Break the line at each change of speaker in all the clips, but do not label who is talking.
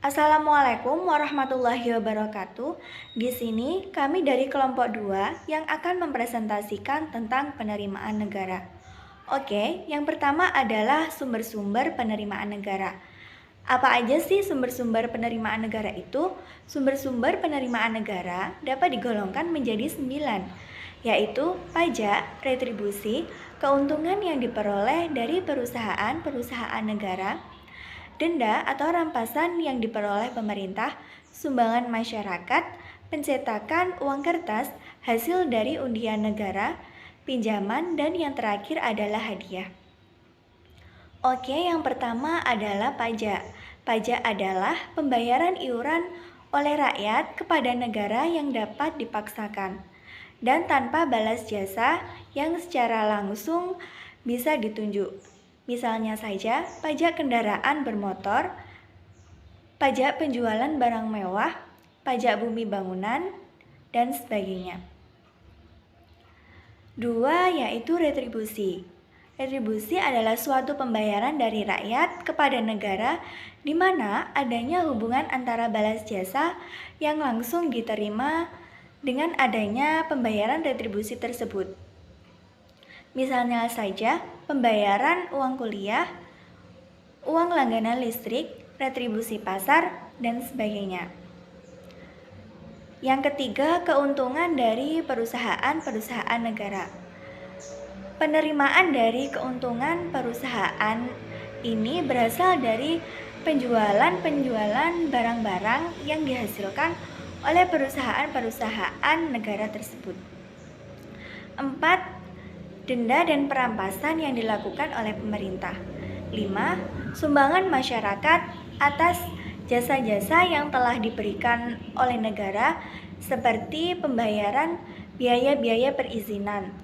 Assalamualaikum warahmatullahi wabarakatuh. Di sini kami dari kelompok 2 yang akan mempresentasikan tentang penerimaan negara. Oke, yang pertama adalah sumber-sumber penerimaan negara. Apa aja sih sumber-sumber penerimaan negara itu? Sumber-sumber penerimaan negara dapat digolongkan menjadi 9, yaitu pajak, retribusi, keuntungan yang diperoleh dari perusahaan-perusahaan negara, denda atau rampasan yang diperoleh pemerintah, sumbangan masyarakat, pencetakan uang kertas, hasil dari undian negara, pinjaman, dan yang terakhir adalah hadiah. Oke, yang pertama adalah pajak. Pajak adalah pembayaran iuran oleh rakyat kepada negara yang dapat dipaksakan dan tanpa balas jasa yang secara langsung bisa ditunjuk. Misalnya saja, pajak kendaraan bermotor, pajak penjualan barang mewah, pajak bumi bangunan, dan sebagainya. 2 yaitu retribusi. Retribusi adalah suatu pembayaran dari rakyat kepada negara di mana adanya hubungan antara balas jasa yang langsung diterima dengan adanya pembayaran retribusi tersebut. Misalnya saja, pembayaran uang kuliah, uang langganan listrik, retribusi pasar, dan sebagainya. Yang ketiga, keuntungan dari perusahaan-perusahaan negara. Penerimaan dari keuntungan perusahaan ini berasal dari penjualan barang-barang yang dihasilkan oleh perusahaan-perusahaan negara tersebut. 4. Denda dan perampasan yang dilakukan oleh pemerintah. 5. Sumbangan masyarakat atas jasa-jasa yang telah diberikan oleh negara seperti pembayaran biaya-biaya perizinan,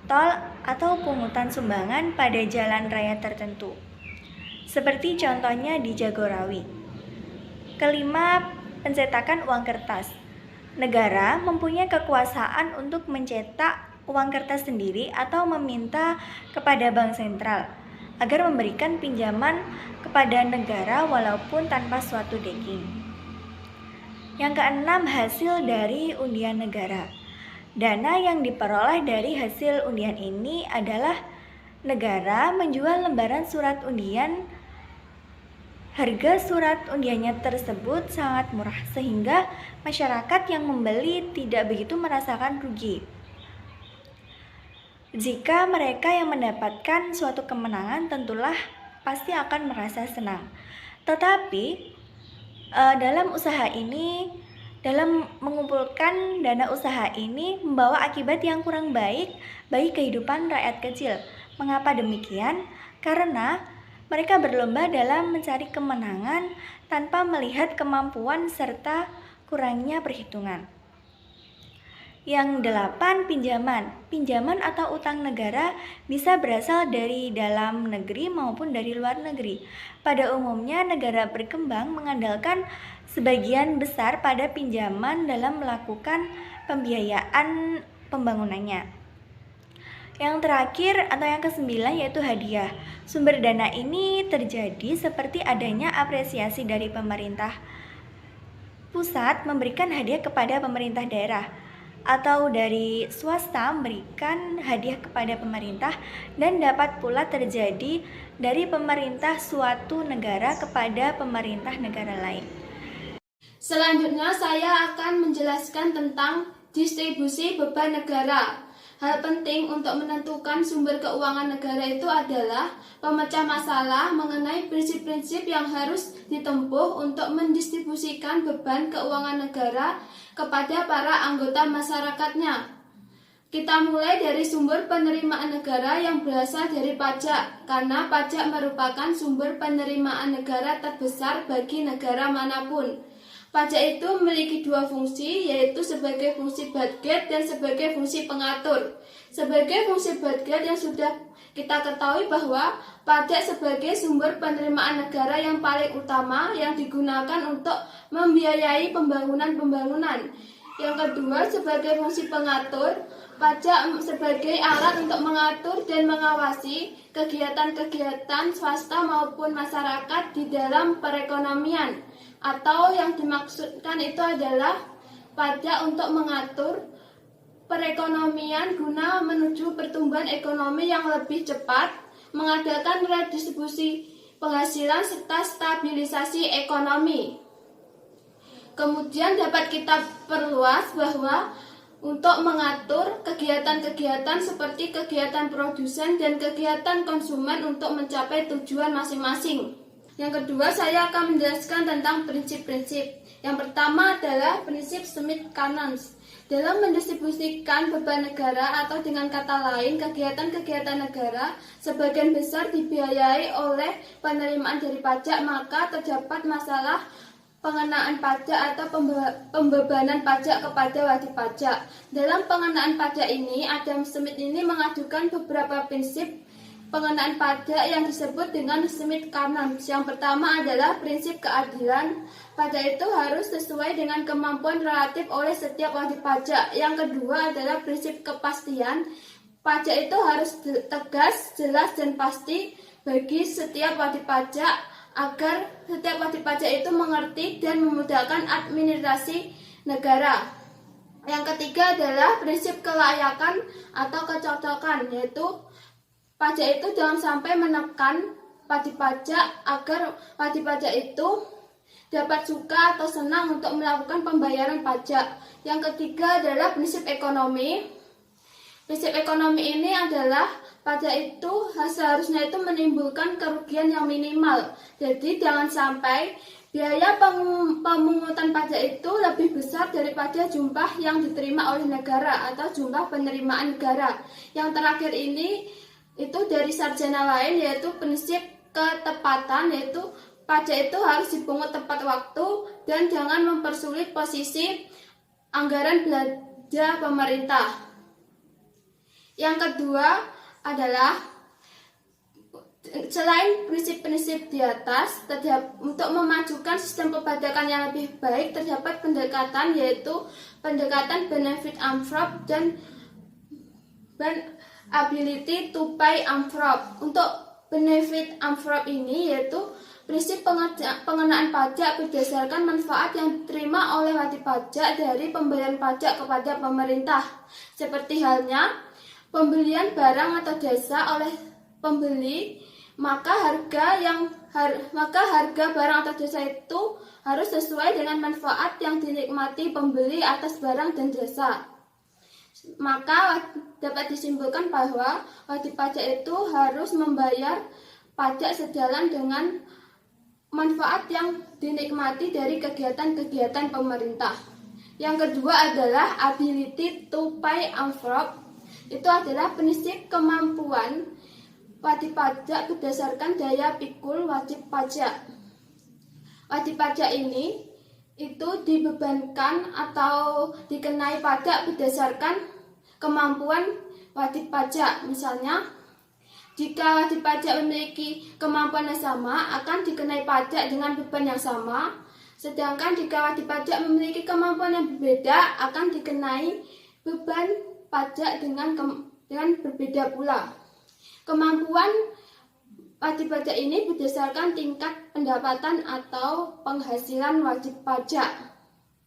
tol atau pungutan sumbangan pada jalan raya tertentu. Seperti contohnya di Jagorawi. Kelima, pencetakan uang kertas. Negara mempunyai kekuasaan untuk mencetak uang kertas sendiri atau meminta kepada bank sentral agar memberikan pinjaman kepada negara walaupun tanpa suatu backing. Yang keenam, hasil dari undian negara. Dana yang diperoleh dari hasil undian ini adalah negara menjual lembaran surat undian. Harga surat undiannya tersebut sangat murah sehingga masyarakat yang membeli tidak begitu merasakan rugi. Jika mereka yang mendapatkan suatu kemenangan tentulah pasti akan merasa senang. Tetapi dalam mengumpulkan dana usaha ini membawa akibat yang kurang baik bagi kehidupan rakyat kecil. Mengapa demikian? Karena mereka berlomba dalam mencari kemenangan tanpa melihat kemampuan serta kurangnya perhitungan. Yang 8, pinjaman. Pinjaman atau utang negara bisa berasal dari dalam negeri maupun dari luar negeri. Pada umumnya negara berkembang mengandalkan sebagian besar pada pinjaman dalam melakukan pembiayaan pembangunannya. Yang terakhir atau yang ke-9 yaitu hadiah. Sumber dana ini terjadi seperti adanya apresiasi dari pemerintah pusat memberikan hadiah kepada pemerintah daerah, atau dari swasta memberikan hadiah kepada pemerintah, dan dapat pula terjadi dari pemerintah suatu negara kepada pemerintah negara lain.
Selanjutnya saya akan menjelaskan tentang distribusi beban negara. Hal penting untuk menentukan sumber keuangan negara itu adalah pemecah masalah mengenai prinsip-prinsip yang harus ditempuh untuk mendistribusikan beban keuangan negara kepada para anggota masyarakatnya. Kita mulai dari sumber penerimaan negara yang berasal dari pajak, karena pajak merupakan sumber penerimaan negara terbesar bagi negara manapun. Pajak itu memiliki 2 fungsi, yaitu sebagai fungsi budget dan sebagai fungsi pengatur. Sebagai fungsi budget yang sudah kita ketahui bahwa pajak sebagai sumber penerimaan negara yang paling utama yang digunakan untuk membiayai pembangunan-pembangunan. Yang kedua, sebagai fungsi pengatur, pajak sebagai alat untuk mengatur dan mengawasi kegiatan-kegiatan swasta maupun masyarakat di dalam perekonomian. Atau yang dimaksudkan itu adalah pajak untuk mengatur perekonomian guna menuju pertumbuhan ekonomi yang lebih cepat, mengadakan redistribusi penghasilan serta stabilisasi ekonomi. Kemudian dapat kita perluas bahwa untuk mengatur kegiatan-kegiatan seperti kegiatan produsen dan kegiatan konsumen untuk mencapai tujuan masing-masing. Yang kedua, saya akan menjelaskan tentang prinsip-prinsip. Yang pertama adalah prinsip Smith-Canons. Dalam mendistribusikan beban negara atau dengan kata lain kegiatan-kegiatan negara sebagian besar dibiayai oleh penerimaan dari pajak, maka terdapat masalah pengenaan pajak atau pembebanan pajak kepada wajib pajak. Dalam pengenaan pajak ini, Adam Smith ini mengajukan beberapa prinsip pengenaan pajak yang disebut dengan Smith-Canons. Yang pertama adalah prinsip keadilan. Pajak itu harus sesuai dengan kemampuan relatif oleh setiap wajib pajak. Yang kedua adalah prinsip kepastian. Pajak itu harus tegas, jelas, dan pasti bagi setiap wajib pajak agar setiap wajib pajak itu mengerti dan memudahkan administrasi negara. Yang ketiga adalah prinsip kelayakan atau kecocokan, yaitu pajak itu jangan sampai menekan wajib pajak agar wajib pajak itu dapat suka atau senang untuk melakukan pembayaran pajak. Yang ketiga adalah prinsip ekonomi. Prinsip ekonomi ini adalah pajak itu seharusnya itu menimbulkan kerugian yang minimal. Jadi jangan sampai biaya pemungutan pajak itu lebih besar daripada jumlah yang diterima oleh negara atau jumlah penerimaan negara. Yang terakhir ini itu dari sarjana lain, yaitu prinsip ketepatan, yaitu pajak itu harus dipungut tepat waktu dan jangan mempersulit posisi anggaran belanja pemerintah. Yang kedua adalah selain prinsip-prinsip di atas, untuk memajukan sistem perpajakan yang lebih baik terdapat pendekatan, yaitu pendekatan benefit envelope dan ability to pay envelope. Untuk benefit envelope ini yaitu prinsip pengenaan pajak berdasarkan manfaat yang diterima oleh wajib pajak dari pembayaran pajak kepada pemerintah. Seperti halnya pembelian barang atau jasa oleh pembeli, maka harga barang atau jasa itu harus sesuai dengan manfaat yang dinikmati pembeli atas barang dan jasa. Maka dapat disimpulkan bahwa wajib pajak itu harus membayar pajak sejalan dengan manfaat yang dinikmati dari kegiatan-kegiatan pemerintah. Yang kedua adalah ability to pay envelope. Itu adalah prinsip kemampuan wajib pajak berdasarkan daya pikul wajib pajak. Wajib pajak ini itu dibebankan atau dikenai pajak berdasarkan kemampuan wajib pajak. Misalnya, jika wajib pajak memiliki kemampuan yang sama, akan dikenai pajak dengan beban yang sama. Sedangkan jika wajib pajak memiliki kemampuan yang berbeda, akan dikenai beban pajak dengan berbeda pula. Kemampuan wajib pajak ini berdasarkan tingkat pendapatan atau penghasilan wajib pajak.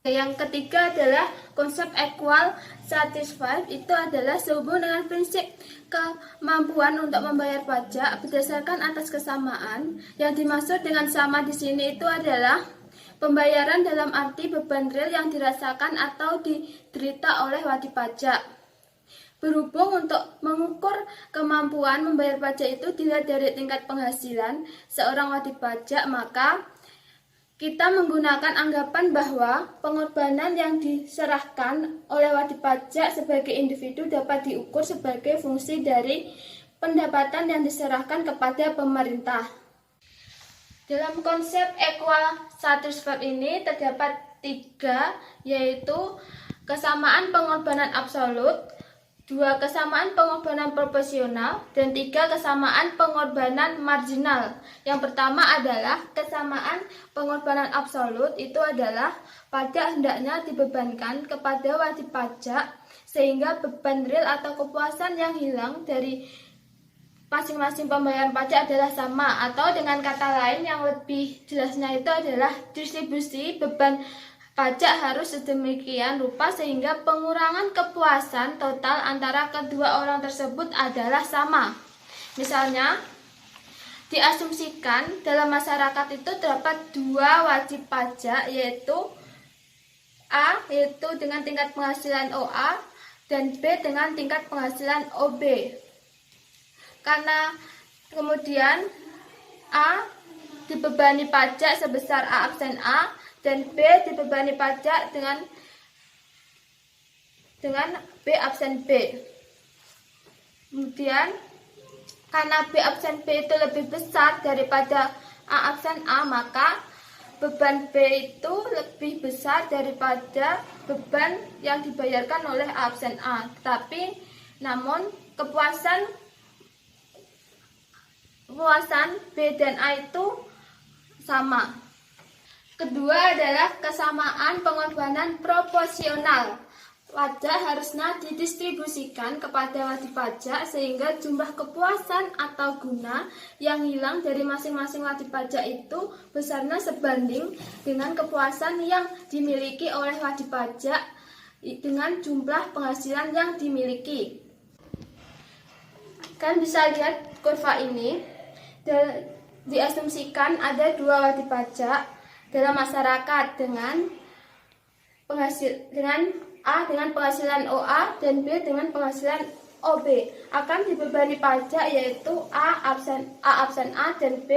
Yang ketiga adalah konsep equal satisfied. Itu adalah sehubungan dengan prinsip kemampuan untuk membayar pajak berdasarkan atas kesamaan. Yang dimaksud dengan sama di sini itu adalah pembayaran dalam arti beban real yang dirasakan atau diderita oleh wajib pajak. Berhubung untuk mengukur kemampuan membayar pajak itu dilihat dari tingkat penghasilan seorang wajib pajak, maka kita menggunakan anggapan bahwa pengorbanan yang diserahkan oleh wajib pajak sebagai individu dapat diukur sebagai fungsi dari pendapatan yang diserahkan kepada pemerintah. Dalam konsep equal satisfied ini terdapat 3, yaitu kesamaan pengorbanan absolut, 2. Kesamaan pengorbanan proporsional, dan 3. Kesamaan pengorbanan marginal. Yang pertama adalah kesamaan pengorbanan absolut, itu adalah pajak hendaknya dibebankan kepada wajib pajak sehingga beban real atau kepuasan yang hilang dari masing-masing pembayaran pajak adalah sama, atau dengan kata lain yang lebih jelasnya itu adalah distribusi beban pajak harus sedemikian rupa sehingga pengurangan kepuasan total antara kedua orang tersebut adalah sama. Misalnya, diasumsikan dalam masyarakat itu terdapat 2 wajib pajak, yaitu A yaitu dengan tingkat penghasilan OA dan B dengan tingkat penghasilan OB. Karena kemudian A dibebani pajak sebesar A absen A dan B dibebani pajak dengan B absen B. Kemudian karena B absen B itu lebih besar daripada A absen A, maka beban B itu lebih besar daripada beban yang dibayarkan oleh A absen A. Namun kepuasan B dan A itu sama. Kedua adalah kesamaan pengorbanan proporsional. Pajak harusnya didistribusikan kepada wajib pajak sehingga jumlah kepuasan atau guna yang hilang dari masing-masing wajib pajak itu besarnya sebanding dengan kepuasan yang dimiliki oleh wajib pajak dengan jumlah penghasilan yang dimiliki. Kalian bisa lihat kurva ini, diasumsikan ada 2 wajib pajak dalam masyarakat dengan A dengan penghasilan OA dan B dengan penghasilan OB akan dibebani pajak, yaitu A absen A dan B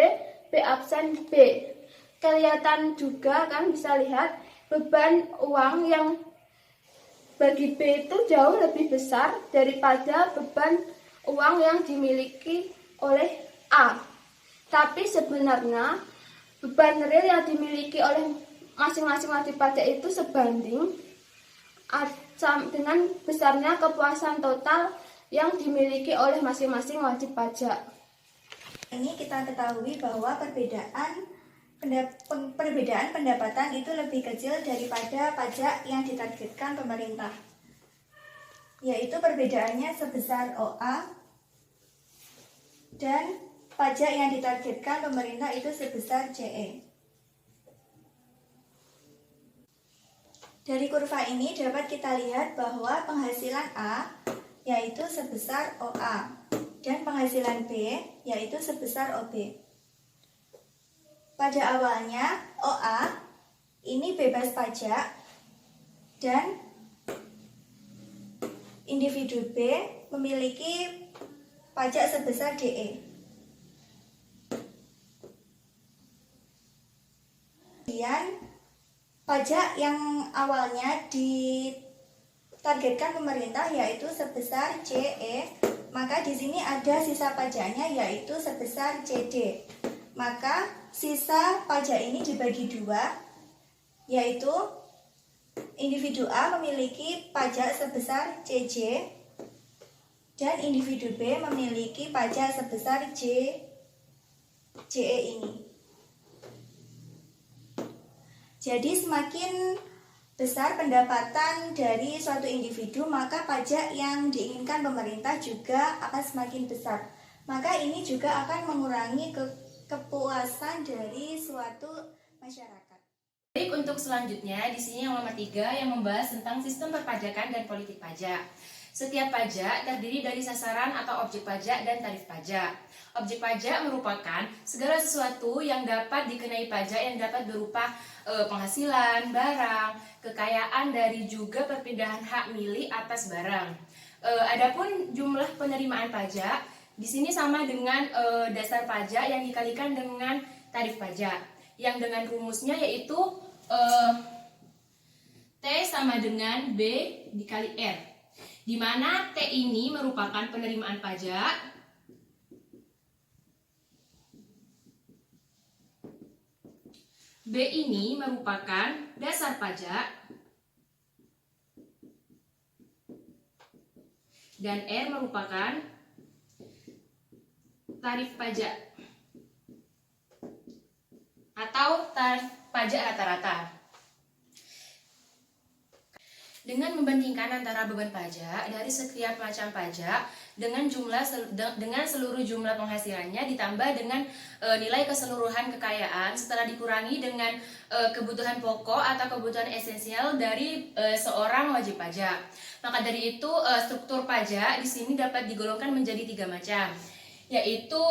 absen B. Kelihatan juga kan, bisa lihat beban uang yang bagi B itu jauh lebih besar daripada beban uang yang dimiliki oleh A. Tapi sebenarnya beban real yang dimiliki oleh masing-masing wajib pajak itu sebanding dengan besarnya kepuasan total yang dimiliki oleh masing-masing wajib pajak.
Ini kita ketahui bahwa perbedaan pendapatan itu lebih kecil daripada pajak yang ditargetkan pemerintah, yaitu perbedaannya sebesar OA, dan pajak yang ditargetkan pemerintah itu sebesar CE. Dari kurva ini dapat kita lihat bahwa penghasilan A yaitu sebesar OA dan penghasilan B yaitu sebesar OB. Pada awalnya OA ini bebas pajak dan individu B memiliki pajak sebesar DE. Kemudian pajak yang awalnya ditargetkan pemerintah yaitu sebesar CE, maka di sini ada sisa pajaknya yaitu sebesar CD. Maka sisa pajak ini dibagi 2, yaitu individu A memiliki pajak sebesar CJ dan individu B memiliki pajak sebesar CE ini. Jadi semakin besar pendapatan dari suatu individu, maka pajak yang diinginkan pemerintah juga akan semakin besar. Maka ini juga akan mengurangi kepuasan dari suatu masyarakat.
Baik, untuk selanjutnya di sini yang nomor 3 yang membahas tentang sistem perpajakan dan politik pajak. Setiap pajak terdiri dari sasaran atau objek pajak dan tarif pajak. Objek pajak merupakan segala sesuatu yang dapat dikenai pajak yang dapat berupa penghasilan, barang, kekayaan dari juga perpindahan hak milik atas barang. Adapun jumlah penerimaan pajak di sini sama dengan dasar pajak yang dikalikan dengan tarif pajak, yang dengan rumusnya yaitu T sama dengan B dikali R, di mana T ini merupakan penerimaan pajak, B ini merupakan dasar pajak, Dan R merupakan tarif pajak atau tarif pajak rata-rata. Dengan membandingkan antara beban pajak dari setiap macam pajak dengan seluruh jumlah penghasilannya ditambah dengan nilai keseluruhan kekayaan setelah dikurangi dengan kebutuhan pokok atau kebutuhan esensial dari seorang wajib pajak. Maka dari itu struktur pajak di sini dapat digolongkan menjadi 3 macam, yaitu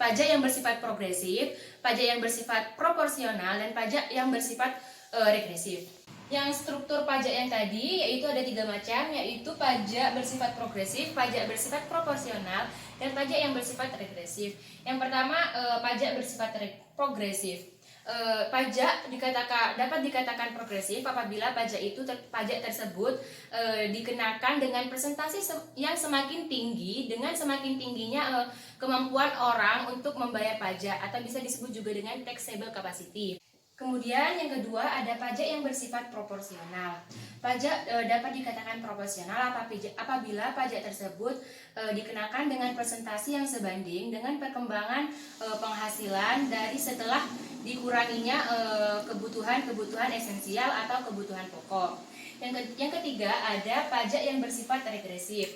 pajak yang bersifat progresif, pajak yang bersifat proporsional, dan pajak yang bersifat regresif. Yang struktur pajak yang tadi yaitu ada 3 macam, yaitu pajak bersifat progresif, pajak bersifat proporsional, dan pajak yang bersifat regresif. Yang pertama, pajak bersifat progresif. Pajak dapat dikatakan progresif apabila pajak tersebut dikenakan dengan persentase yang semakin tinggi dengan semakin tingginya kemampuan orang untuk membayar pajak, atau bisa disebut juga dengan taxable capacity. Kemudian yang kedua ada pajak yang bersifat proporsional. Pajak dapat dikatakan proporsional apabila pajak tersebut dikenakan dengan presentasi yang sebanding dengan perkembangan penghasilan dari setelah dikuranginya kebutuhan esensial atau kebutuhan pokok. Yang ketiga ada pajak yang bersifat regresif.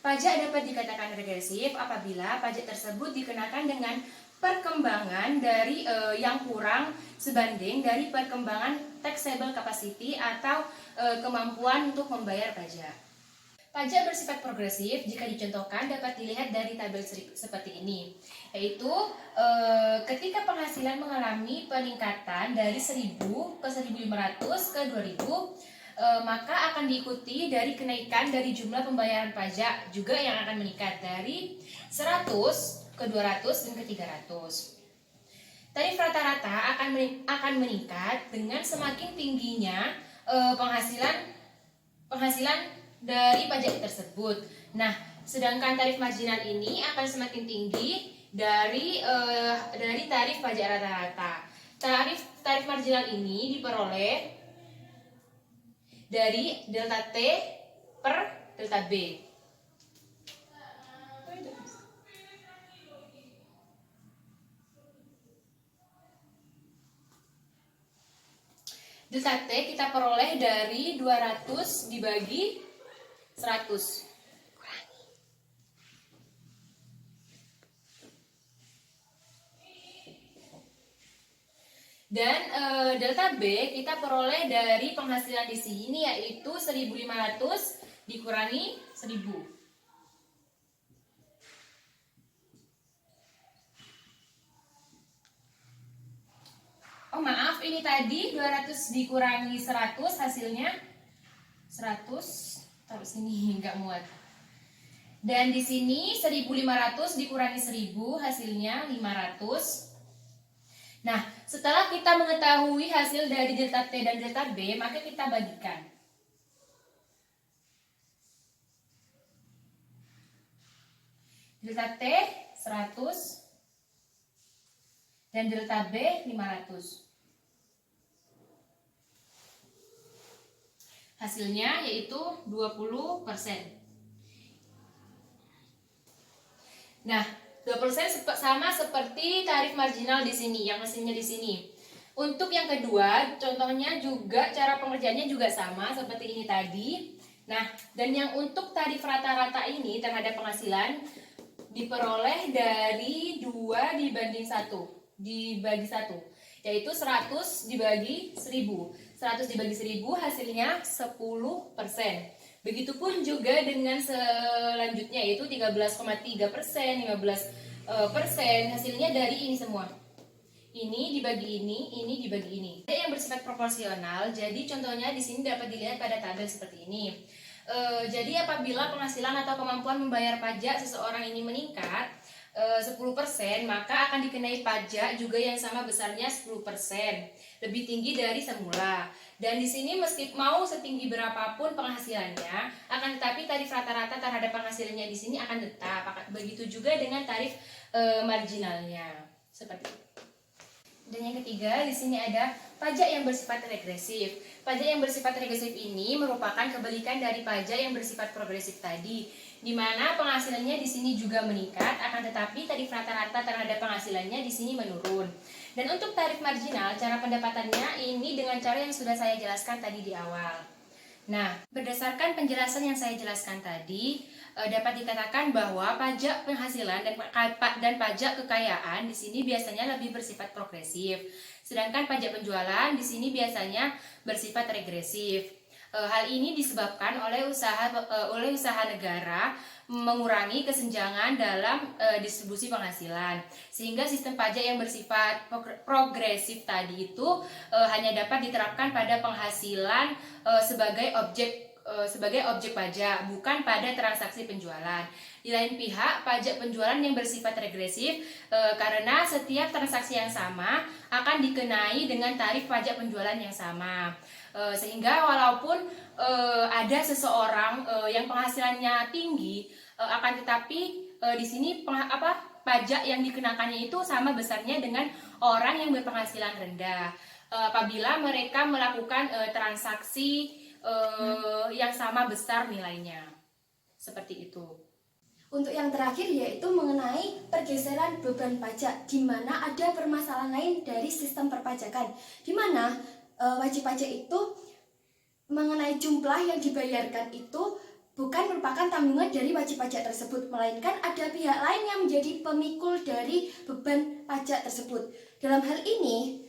Pajak dapat dikatakan regresif apabila pajak tersebut dikenakan dengan perkembangan dari yang kurang sebanding dari perkembangan taxable capacity atau kemampuan untuk membayar pajak. Pajak bersifat progresif jika dicontohkan dapat dilihat dari tabel seperti ini, yaitu ketika penghasilan mengalami peningkatan dari 1.000 ke 1.500 ke 2.000, maka akan diikuti dari kenaikan dari jumlah pembayaran pajak juga yang akan meningkat dari 100 ke 200 dan ke 300. Tarif rata-rata akan meningkat dengan semakin tingginya penghasilan dari pajak tersebut. Nah, sedangkan tarif marginal ini akan semakin tinggi dari tarif pajak rata-rata. Tarif marginal ini diperoleh dari delta T per delta B. Delta T kita peroleh dari 200 dibagi 100. Dan delta B kita peroleh dari penghasilan di sini, yaitu 1.500 dikurangi 1.000. Oh maaf, ini tadi 200 dikurangi 100 hasilnya 100. Taruh sini nggak muat. Dan di sini 1.500 dikurangi 1.000 hasilnya 500. Nah, setelah kita mengetahui hasil dari delta T dan delta B, maka kita bagikan. Delta T 100 dan delta B 500. Hasilnya yaitu 20%. Nah, 20% sama seperti tarif marginal di sini, yang hasilnya di sini. Untuk yang kedua, contohnya juga cara pengerjaannya juga sama seperti ini tadi. Nah, dan yang untuk tarif rata-rata ini terhadap penghasilan diperoleh dari 2 dibanding 1 dibagi 1, yaitu 100 dibagi 1.000. 100 dibagi 1.000 hasilnya 10%. Begitupun juga dengan selanjutnya, yaitu 13,3%, 15%, hasilnya dari ini semua. Ini dibagi ini dibagi ini. Yang bersifat proporsional, jadi contohnya di sini dapat dilihat pada tabel seperti ini. Jadi apabila penghasilan atau kemampuan membayar pajak seseorang ini meningkat 10%, maka akan dikenai pajak juga yang sama besarnya 10%, lebih tinggi dari semula. Dan di sini meski mau setinggi berapapun penghasilannya, akan tetapi tarif rata-rata terhadap penghasilannya di sini akan tetap. Begitu juga dengan tarif marginalnya. Seperti itu. Dan yang ketiga, di sini ada pajak yang bersifat regresif. Pajak yang bersifat regresif ini merupakan kebalikan dari pajak yang bersifat progresif tadi, di mana penghasilannya di sini juga meningkat, akan tetapi tarif rata-rata terhadap penghasilannya di sini menurun. Dan untuk tarif marginal, cara pendapatannya ini dengan cara yang sudah saya jelaskan tadi di awal. Nah, berdasarkan penjelasan yang saya jelaskan tadi, dapat dikatakan bahwa pajak penghasilan dan pajak kekayaan di sini biasanya lebih bersifat progresif, sedangkan pajak penjualan di sini biasanya bersifat regresif. Hal ini disebabkan oleh usaha negara mengurangi kesenjangan dalam distribusi penghasilan, sehingga sistem pajak yang bersifat progresif tadi itu hanya dapat diterapkan pada penghasilan sebagai objek pajak, bukan pada transaksi penjualan. Di lain pihak, pajak penjualan yang bersifat regresif karena setiap transaksi yang sama akan dikenai dengan tarif pajak penjualan yang sama. Sehingga walaupun ada seseorang yang penghasilannya tinggi, akan tetapi di sini pajak yang dikenakannya itu sama besarnya dengan orang yang berpenghasilan rendah. Apabila mereka melakukan transaksi yang sama besar nilainya, seperti itu.
Untuk yang terakhir yaitu mengenai pergeseran beban pajak, di mana ada permasalahan lain dari sistem perpajakan, di mana wajib pajak itu mengenai jumlah yang dibayarkan itu bukan merupakan tanggungan dari wajib pajak tersebut, melainkan ada pihak lain yang menjadi pemikul dari beban pajak tersebut. Dalam hal ini,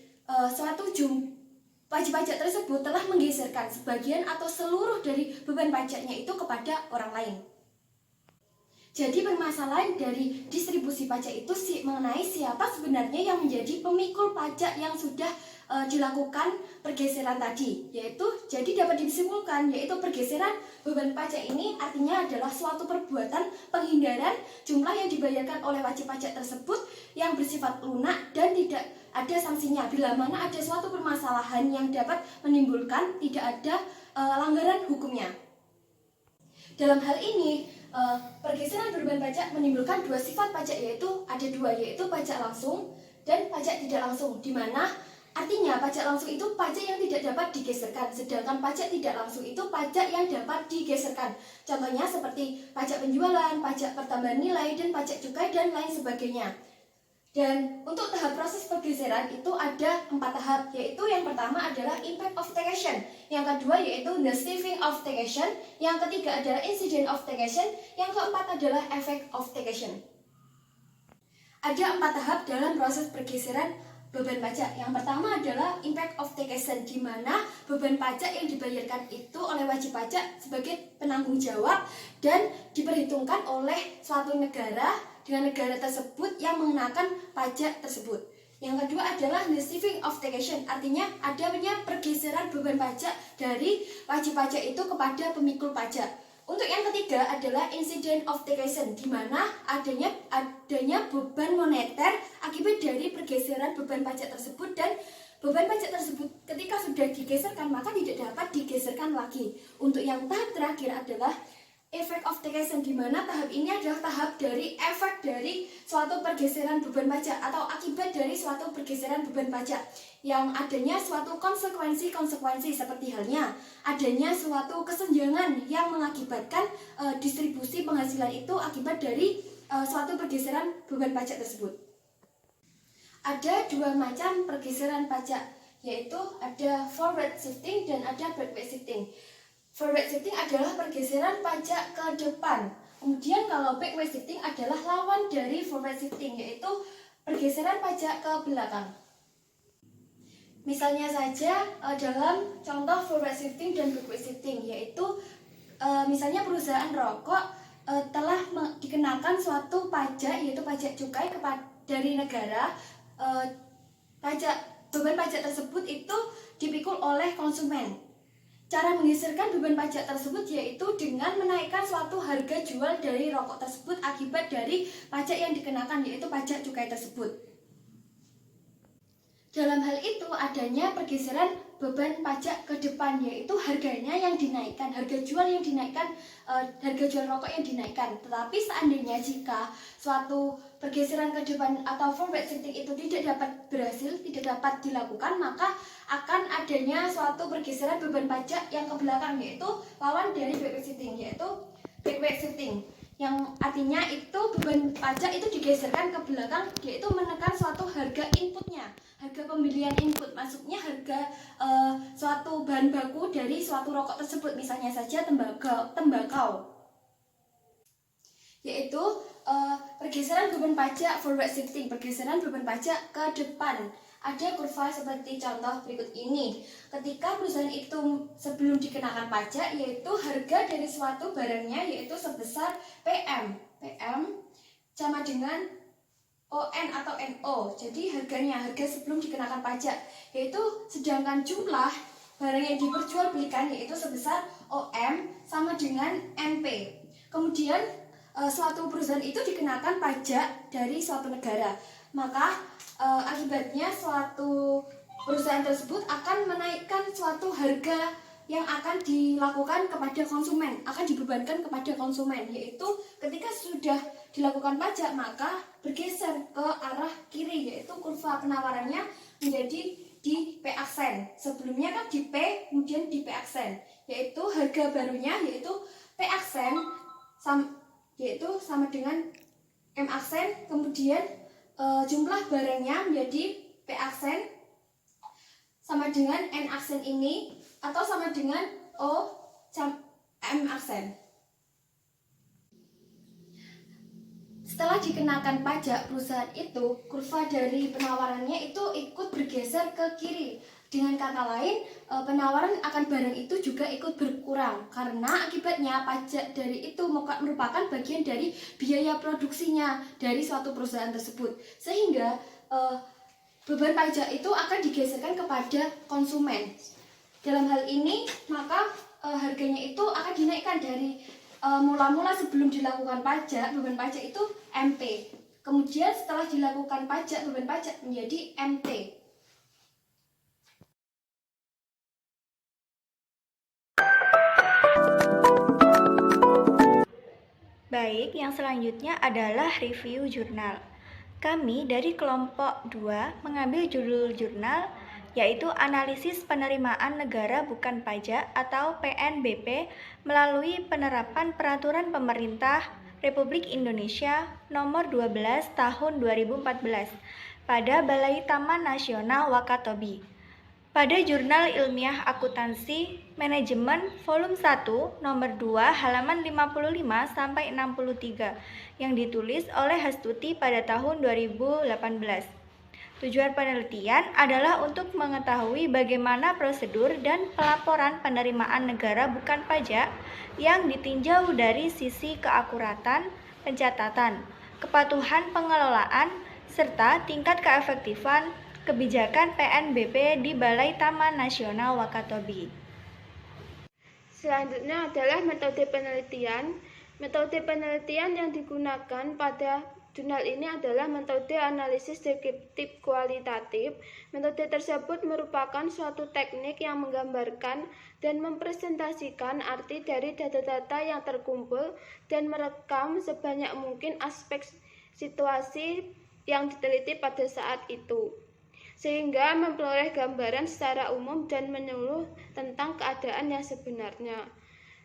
wajib pajak tersebut telah menggeserkan sebagian atau seluruh dari beban pajaknya itu kepada orang lain. Jadi permasalahan dari distribusi pajak itu mengenai siapa sebenarnya yang menjadi pemikul pajak yang sudah dilakukan pergeseran tadi, yaitu jadi dapat disimpulkan yaitu pergeseran beban pajak ini artinya adalah suatu perbuatan penghindaran jumlah yang dibayarkan oleh wajib pajak tersebut yang bersifat lunak dan tidak ada sanksinya, bila mana ada suatu permasalahan yang dapat menimbulkan tidak ada langgaran hukumnya. Dalam hal ini pergeseran beban pajak menimbulkan dua sifat pajak, yaitu pajak langsung dan pajak tidak langsung, di mana artinya pajak langsung itu pajak yang tidak dapat digeserkan, sedangkan pajak tidak langsung itu pajak yang dapat digeserkan. Contohnya seperti pajak penjualan, pajak pertambahan nilai, dan pajak cukai dan lain sebagainya. Dan untuk tahap proses pergeseran itu ada 4 tahap, yaitu yang pertama adalah impact of taxation, yang kedua yaitu the receiving of taxation, yang ketiga adalah incident of taxation, yang keempat adalah effect of taxation. Ada 4 tahap dalam proses pergeseran beban pajak. Yang pertama adalah impact of taxation, di mana beban pajak yang dibayarkan itu oleh wajib pajak sebagai penanggung jawab dan diperhitungkan oleh suatu negara dengan negara tersebut yang mengenakan pajak tersebut. Yang kedua adalah receiving of taxation, artinya adanya pergeseran beban pajak dari wajib pajak itu kepada pemikul pajak. Untuk yang ketiga adalah incident of taxation, di mana adanya beban moneter akibat dari pergeseran beban pajak tersebut, dan beban pajak tersebut ketika sudah digeserkan maka tidak dapat digeserkan lagi. Untuk yang tahap terakhir adalah effect of taxation, di mana tahap ini adalah tahap dari efek dari suatu pergeseran beban pajak atau akibat dari suatu pergeseran beban pajak yang adanya suatu konsekuensi seperti halnya adanya suatu kesenjangan yang mengakibatkan distribusi penghasilan itu akibat dari suatu pergeseran beban pajak tersebut. Ada 2 macam pergeseran pajak, yaitu ada forward shifting dan ada backward shifting. Forward shifting adalah pergeseran pajak ke depan. Kemudian kalau backward shifting adalah lawan dari forward shifting, yaitu pergeseran pajak ke belakang. Misalnya saja dalam contoh forward shifting dan backward shifting, yaitu misalnya perusahaan rokok telah dikenakan suatu pajak, yaitu pajak cukai dari negara. Beban pajak tersebut itu dipikul oleh konsumen. Cara menggeserkan beban pajak tersebut yaitu dengan menaikkan suatu harga jual dari rokok tersebut akibat dari pajak yang dikenakan, yaitu pajak cukai tersebut. Dalam hal itu adanya pergeseran beban pajak ke depan, yaitu harganya yang dinaikkan, harga jual yang dinaikkan, harga jual rokok yang dinaikkan. Tetapi seandainya jika suatu pergeseran ke depan atau forward shifting itu tidak dapat berhasil, tidak dapat dilakukan, maka akan adanya suatu pergeseran beban pajak yang ke belakang, yaitu lawan dari backward shifting, yaitu backward shifting, yang artinya itu beban pajak itu digeserkan ke belakang, yaitu menekan suatu harga inputnya, harga pembelian input, maksudnya harga suatu bahan baku dari suatu rokok tersebut, misalnya saja tembakau, yaitu pergeseran beban pajak forward shifting, pergeseran beban pajak ke depan. Ada kurva seperti contoh berikut ini. Ketika perusahaan itu sebelum dikenakan pajak, yaitu harga dari suatu barangnya yaitu sebesar PM sama dengan ON atau NO. Jadi harga sebelum dikenakan pajak, yaitu sedangkan jumlah barang yang diperjualbelikan yaitu sebesar OM sama dengan NP. Kemudian suatu perusahaan itu dikenakan pajak dari suatu negara, maka akibatnya suatu perusahaan tersebut akan menaikkan suatu harga yang akan dilakukan kepada konsumen, akan dibebankan kepada konsumen, yaitu ketika sudah dilakukan pajak maka bergeser ke arah kiri, yaitu kurva penawarannya menjadi di P aksen. Sebelumnya kan di P, kemudian di P aksen, yaitu harga barunya yaitu P aksen yaitu sama dengan M aksen, kemudian jumlah barangnya menjadi P aksen sama dengan N aksen ini, atau sama dengan M aksen. Setelah dikenakan pajak, perusahaan itu kurva dari penawarannya itu ikut bergeser ke kiri. Dengan kata lain, penawaran akan barang itu juga ikut berkurang, karena akibatnya pajak dari itu merupakan bagian dari biaya produksinya dari suatu perusahaan tersebut, sehingga beban pajak itu akan digeserkan kepada konsumen. Dalam hal ini maka harganya itu akan dinaikkan dari mula-mula sebelum dilakukan pajak, beban pajak itu MP. Kemudian setelah dilakukan pajak, beban pajak menjadi MT.
Baik, yang selanjutnya adalah review jurnal. Kami dari kelompok 2 mengambil judul jurnal yaitu Analisis Penerimaan Negara Bukan Pajak atau PNBP melalui penerapan Peraturan Pemerintah Republik Indonesia Nomor 12 Tahun 2014 pada Balai Taman Nasional Wakatobi. Pada Jurnal Ilmiah Akuntansi Manajemen Volume 1 Nomor 2 halaman 55 sampai 63 yang ditulis oleh Hastuti pada tahun 2018. Tujuan penelitian adalah untuk mengetahui bagaimana prosedur dan pelaporan penerimaan negara bukan pajak yang ditinjau dari sisi keakuratan, pencatatan, kepatuhan pengelolaan, serta tingkat keefektifan kebijakan PNBP di Balai Taman Nasional Wakatobi.
Selanjutnya adalah metode penelitian. Metode penelitian yang digunakan pada jurnal ini adalah metode analisis deskriptif kualitatif. Metode tersebut merupakan suatu teknik yang menggambarkan dan mempresentasikan arti dari data-data yang terkumpul dan merekam sebanyak mungkin aspek situasi yang diteliti pada saat itu, sehingga memperoleh gambaran secara umum dan menyeluruh tentang keadaan yang sebenarnya.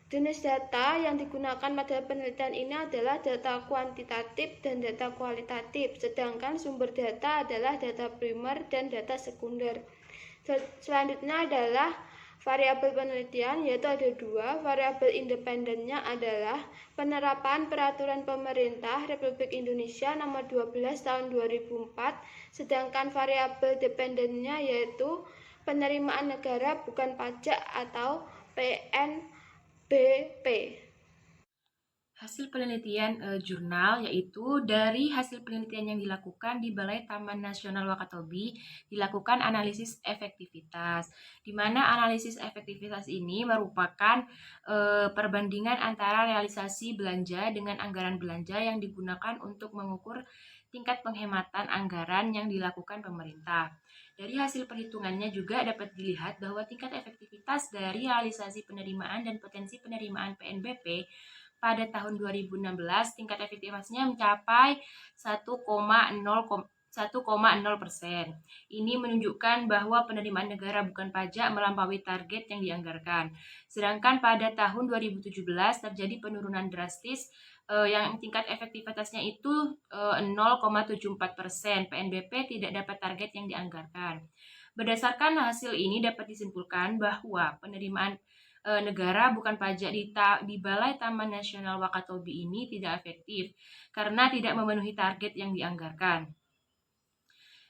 Jenis data yang digunakan pada penelitian ini adalah data kuantitatif dan data kualitatif, sedangkan sumber data adalah data primer dan data sekunder. Selanjutnya adalah variabel penelitian, yaitu ada dua. Variabel independennya adalah penerapan Peraturan Pemerintah Republik Indonesia Nomor 12 Tahun 2004, sedangkan variabel dependennya yaitu penerimaan negara bukan pajak atau PNBP.
Hasil penelitian jurnal yaitu dari hasil penelitian yang dilakukan di Balai Taman Nasional Wakatobi dilakukan analisis efektivitas, di mana analisis efektivitas ini merupakan perbandingan antara realisasi belanja dengan anggaran belanja yang digunakan untuk mengukur tingkat penghematan anggaran yang dilakukan pemerintah. Dari hasil perhitungannya juga dapat dilihat bahwa tingkat efektivitas dari realisasi penerimaan dan potensi penerimaan PNBP pada tahun 2016 tingkat efektivitasnya mencapai 1,0%. Ini menunjukkan bahwa penerimaan negara bukan pajak melampaui target yang dianggarkan. Sedangkan pada tahun 2017 terjadi penurunan drastis yang tingkat efektivitasnya itu 0,74%. PNBP tidak dapat target yang dianggarkan. Berdasarkan hasil ini dapat disimpulkan bahwa penerimaan negara bukan pajak di Balai Taman Nasional Wakatobi ini tidak efektif karena tidak memenuhi target yang dianggarkan.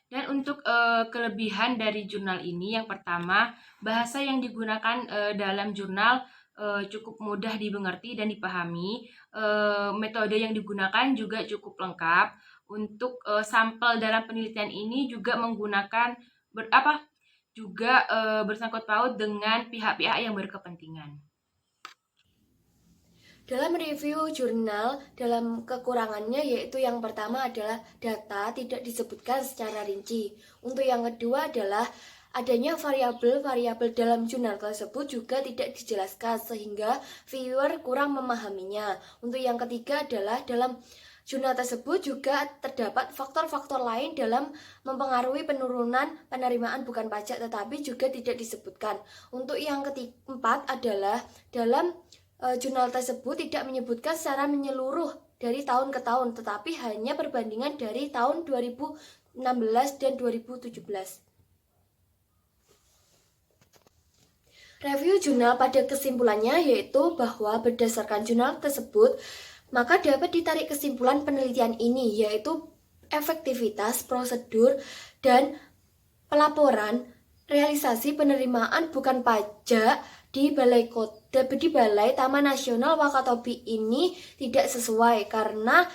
Dan untuk kelebihan dari jurnal ini, yang pertama, bahasa yang digunakan dalam jurnal cukup mudah dimengerti dan dipahami. Metode yang digunakan juga cukup lengkap. Untuk sampel dalam penelitian ini juga menggunakan bersangkut paut dengan pihak-pihak yang berkepentingan.
Dalam review jurnal, dalam kekurangannya yaitu yang pertama adalah data tidak disebutkan secara rinci. Untuk yang kedua adalah adanya variabel-variabel dalam jurnal tersebut juga tidak dijelaskan sehingga viewer kurang memahaminya. Untuk yang ketiga adalah dalam jurnal tersebut juga terdapat faktor-faktor lain dalam mempengaruhi penurunan penerimaan bukan pajak tetapi juga tidak disebutkan. Untuk yang keempat adalah dalam jurnal tersebut tidak menyebutkan secara menyeluruh dari tahun ke tahun tetapi hanya perbandingan dari tahun 2016 dan 2017. Review jurnal pada kesimpulannya yaitu bahwa berdasarkan jurnal tersebut maka dapat ditarik kesimpulan penelitian ini yaitu efektivitas prosedur dan pelaporan realisasi penerimaan bukan pajak di Balai Taman Nasional Wakatobi ini tidak sesuai karena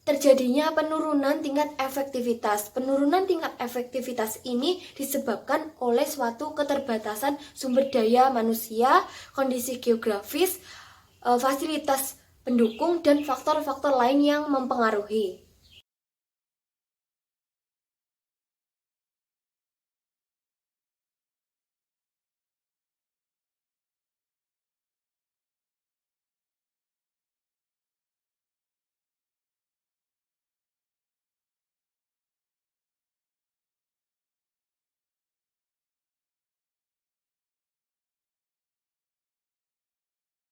terjadinya penurunan tingkat efektivitas. Penurunan tingkat efektivitas ini disebabkan oleh suatu keterbatasan sumber daya manusia, kondisi geografis, fasilitas pendukung, dan faktor-faktor lain yang mempengaruhi.